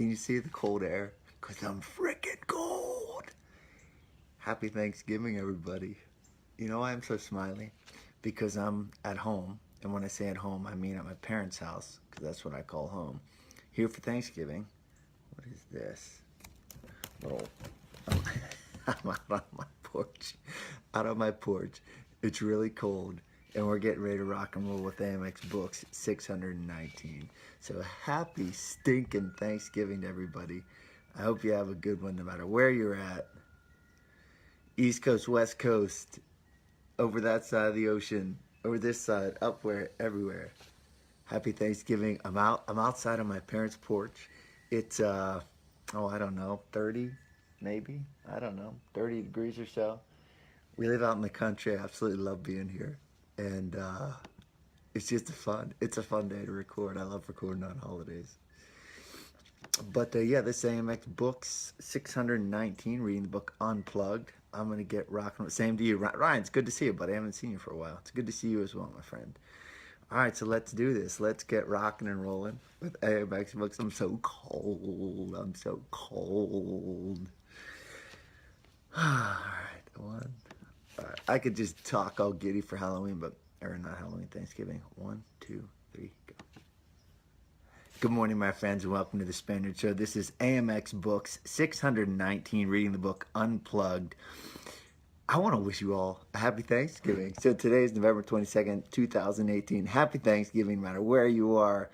Can you see the cold air? Because I'm freaking cold. Happy Thanksgiving, everybody. You know why I'm so smiley? Because I'm at home. And when I say at home, I mean at my parents' house, because that's what I call home. Here for Thanksgiving. What is this? Little... I'm out on my porch. Out on my porch. It's really cold. And we're getting ready to rock and roll with AMXbooks 619. So happy stinking Thanksgiving to everybody. I hope you have a good one no matter where you're at. East Coast, West Coast, over that side of the ocean, over this side, up where, everywhere. Happy Thanksgiving. I'm outside on my parents' porch. It's, I don't know, 30 maybe? I don't know, 30 degrees or so. We live out in the country. I absolutely love being here. And it's just it's a fun day to record. I love recording on holidays. But yeah, this AMXbooks 619, reading the book Unplugged. I'm going to get rocking. Same to you. Ryan, it's good to see you, buddy. I haven't seen you for a while. It's good to see you as well, my friend. All right, so let's do this. Let's get rocking and rolling with AMXbooks. I'm so cold. I'm so cold. All right, one. All right. I could just talk all giddy for Halloween, or not Halloween, Thanksgiving. 1, 2, 3, go. Good morning, my friends, and welcome to the Spaniard Show. This is AMXbooks 619, reading the book Unplugged. I want to wish you all a happy Thanksgiving. So today is November 22nd, 2018. Happy Thanksgiving, no matter where you are,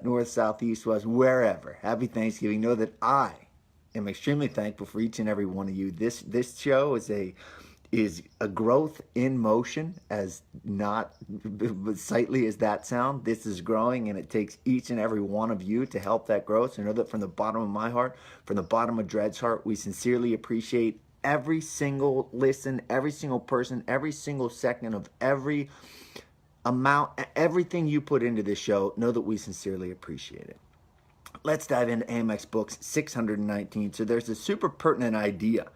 north, south, east, west, wherever. Happy Thanksgiving. Know that I am extremely thankful for each and every one of you. This show is a growth in motion, as not sightly as that sound. This is growing, and it takes each and every one of you to help that growth. So know that from the bottom of my heart, from the bottom of Dred's heart, we sincerely appreciate every single listen, every single person, every single second of every amount, everything you put into this show. Know that we sincerely appreciate it. Let's dive into AMXbooks 619. So there's a super pertinent idea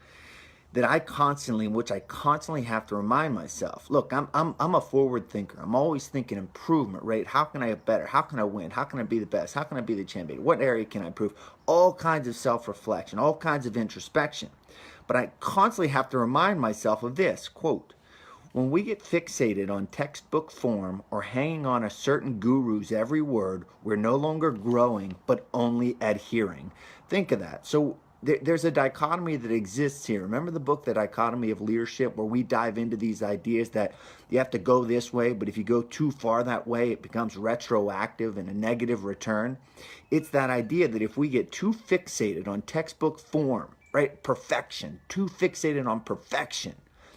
that I constantly have to remind myself. Look, I'm a forward thinker. I'm always thinking improvement, right? How can I get better? How can I win? How can I be the best? How can I be the champion? What area can I improve? All kinds of self-reflection, all kinds of introspection. But I constantly have to remind myself of this, quote, when we get fixated on textbook form or hanging on a certain guru's every word, we're no longer growing, but only adhering. Think of that. So there's a dichotomy that exists here. Remember the book, The Dichotomy of Leadership, where we dive into these ideas that you have to go this way, but if you go too far that way, it becomes retroactive and a negative return. It's that idea that if we get too fixated on textbook form, right, perfection, too fixated on perfection,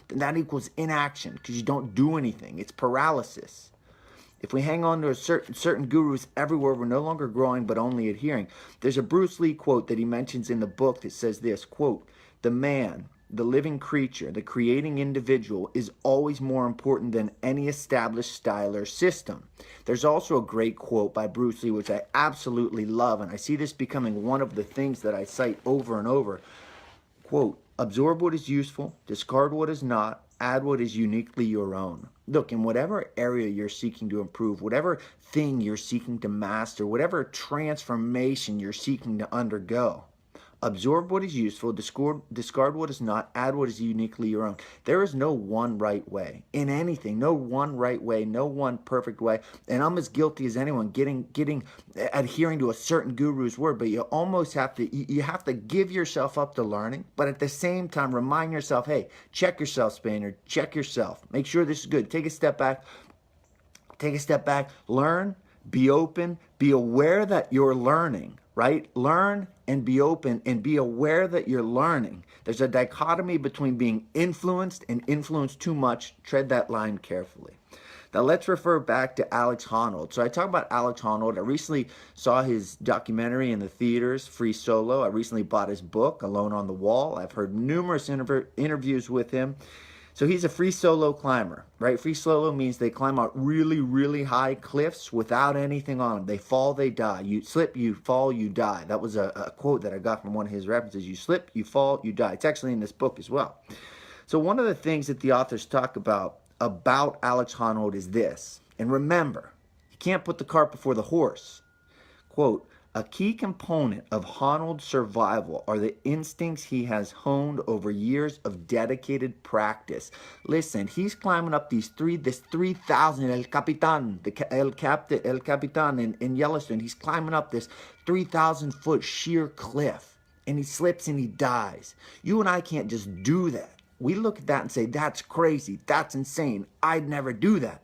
then that equals inaction because you don't do anything. It's paralysis. If we hang on to a certain gurus everywhere, we're no longer growing but only adhering. There's a Bruce Lee quote that he mentions in the book that says this, quote, the man, the living creature, the creating individual is always more important than any established style or system. There's also a great quote by Bruce Lee, which I absolutely love, and I see this becoming one of the things that I cite over and over. Quote, absorb what is useful, discard what is not, add what is uniquely your own. Look, in whatever area you're seeking to improve, whatever thing you're seeking to master, whatever transformation you're seeking to undergo, absorb what is useful, discard what is not, add what is uniquely your own. There is no one right way in anything, no one right way, no one perfect way. And I'm as guilty as anyone adhering to a certain guru's word, but you almost have to give yourself up to learning, but at the same time remind yourself, hey, check yourself, Spaniard, check yourself. Make sure this is good. Take a step back, learn, be open, be aware that you're learning, right? Learn and be open and be aware that you're learning. There's a dichotomy between being influenced and influenced too much. Tread that line carefully. Now let's refer back to Alex Honnold. So I talk about Alex Honnold. I recently saw his documentary in the theaters, Free Solo. I recently bought his book, Alone on the Wall. I've heard numerous interviews with him. So he's a free solo climber, right? Free solo means they climb out really, really high cliffs without anything on them. They fall, they die. You slip, you fall, you die. That was a quote that I got from one of his references. You slip, you fall, you die. It's actually in this book as well. So one of the things that the authors talk about Alex Honnold is this. And remember, you can't put the cart before the horse. Quote, A key component of Honnold's survival are the instincts he has honed over years of dedicated practice. Listen, he's climbing up this 3,000, El Capitan, El Capitan in Yellowstone. He's climbing up this 3,000-foot sheer cliff, and he slips and he dies. You and I can't just do that. We look at that and say, that's crazy, that's insane, I'd never do that.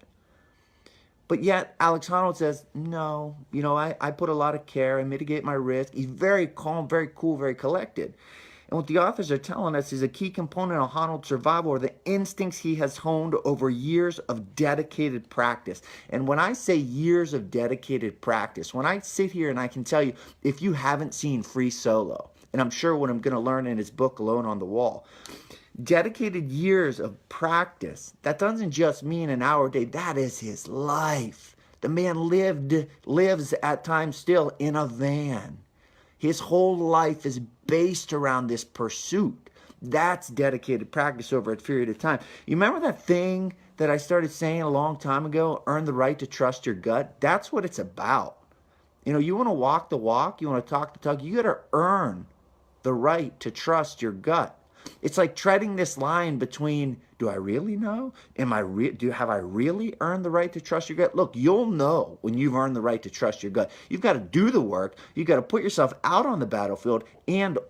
But yet, Alex Honnold says, no, I put a lot of care, I mitigate my risk. He's very calm, very cool, very collected. And what the authors are telling us is a key component of Honnold's survival are the instincts he has honed over years of dedicated practice. And when I say years of dedicated practice, when I sit here and I can tell you, if you haven't seen Free Solo, and I'm sure what I'm going to learn in his book, Alone on the Wall, dedicated years of practice, that doesn't just mean an hour a day, that is his life. The man lives at times still in a van. His whole life is based around this pursuit. That's dedicated practice over a period of time. You remember that thing that I started saying a long time ago, earn the right to trust your gut? That's what it's about. You want to walk the walk, you want to talk the talk, you got to earn the right to trust your gut. It's like treading this line between, do I really know? Have I really earned the right to trust your gut? Look, you'll know when you've earned the right to trust your gut. You've got to do the work. You've got to put yourself out on the battlefield,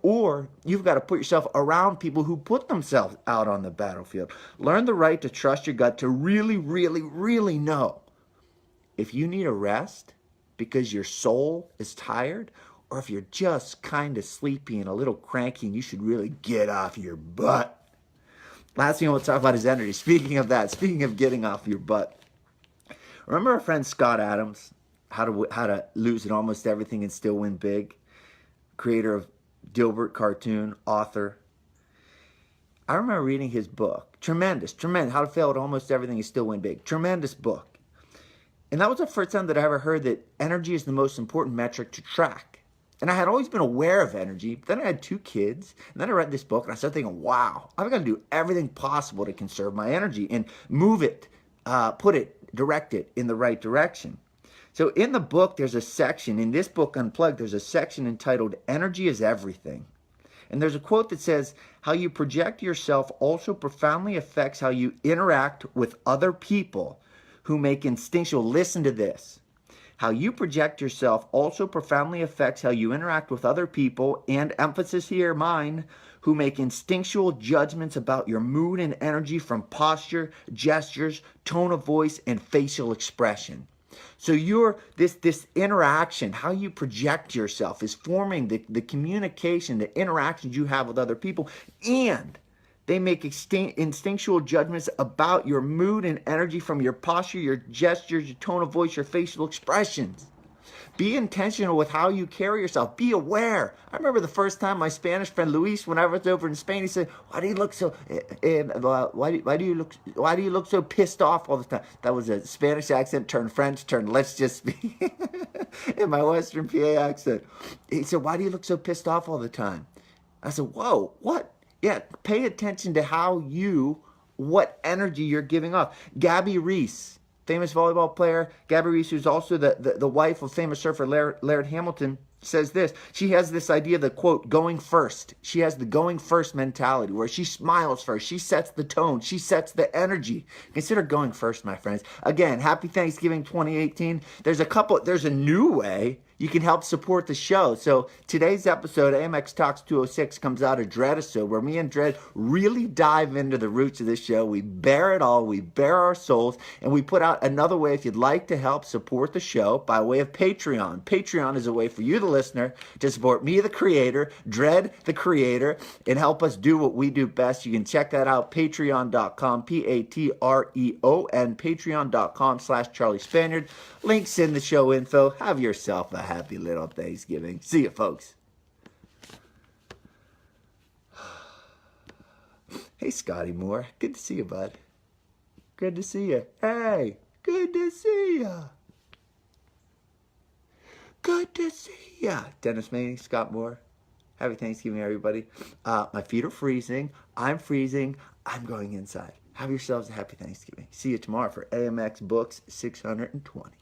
or you've got to put yourself around people who put themselves out on the battlefield. Learn the right to trust your gut, to really, really, really know if you need a rest because your soul is tired, or if you're just kind of sleepy and a little cranky and you should really get off your butt. Last thing I want to talk about is energy. Speaking of that, speaking of getting off your butt. Remember our friend Scott Adams, How to Lose at Almost Everything and Still Win Big? Creator of Dilbert cartoon, author. I remember reading his book. Tremendous. How to Fail at Almost Everything and Still Win Big. Tremendous book. And that was the first time that I ever heard that energy is the most important metric to track. And I had always been aware of energy, but then I had 2 kids, and then I read this book, and I started thinking, wow, I've got to do everything possible to conserve my energy and move it, direct it in the right direction. So in the book, there's a section, in this book, Unplugged, there's a section entitled, Energy is Everything. And there's a quote that says, how you project yourself also profoundly affects how you interact with other people who make instinctual, listen to this, how you project yourself also profoundly affects how you interact with other people, and emphasis here, mine, who make instinctual judgments about your mood and energy from posture, gestures, tone of voice, and facial expression. So this interaction, how you project yourself, is forming the communication, the interactions you have with other people, and they make instinctual judgments about your mood and energy from your posture, your gestures, your tone of voice, your facial expressions. Be intentional with how you carry yourself. Be aware. I remember the first time my Spanish friend Luis, when I was over in Spain, he said, "Why do you look so? Why do you look so pissed off all the time?" That was a Spanish accent turned French turned let's just speak in my Western PA accent. He said, "Why do you look so pissed off all the time?" I said, "Whoa, what?" Yeah, pay attention to what energy you're giving off. Gabby Reese, famous volleyball player, Gabby Reese, who's also the wife of famous surfer Laird Hamilton, says this. She has this idea, the quote, going first. She has the going first mentality where she smiles first. She sets the tone. She sets the energy. Consider going first, my friends. Again, happy Thanksgiving 2018. There's a new way you can help support the show. So today's episode, AMX Talks 206, comes out of Dreadisode, where me and Dread really dive into the roots of this show. We bear it all. We bear our souls. And we put out another way if you'd like to help support the show by way of Patreon. Patreon is a way for you, the listener, to support me, the creator, Dread, the creator, and help us do what we do best. You can check that out, patreon.com, Patreon, patreon.com/Charlie Spaniard. Links in the show info. Have yourself a happy little Thanksgiving. See you, folks. Hey, Scotty Moore. Good to see you, bud. Good to see you. Hey, good to see you. Good to see ya. Dennis Maney, Scott Moore. Happy Thanksgiving, everybody. My feet are freezing. I'm freezing. I'm going inside. Have yourselves a happy Thanksgiving. See you tomorrow for AMX Books 620.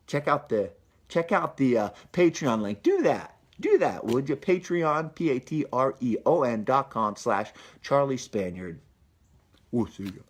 Check out the check out the Patreon link. Do that. Do that, would you? Patreon, Patreon.com/Charlie Spaniard. We'll see you.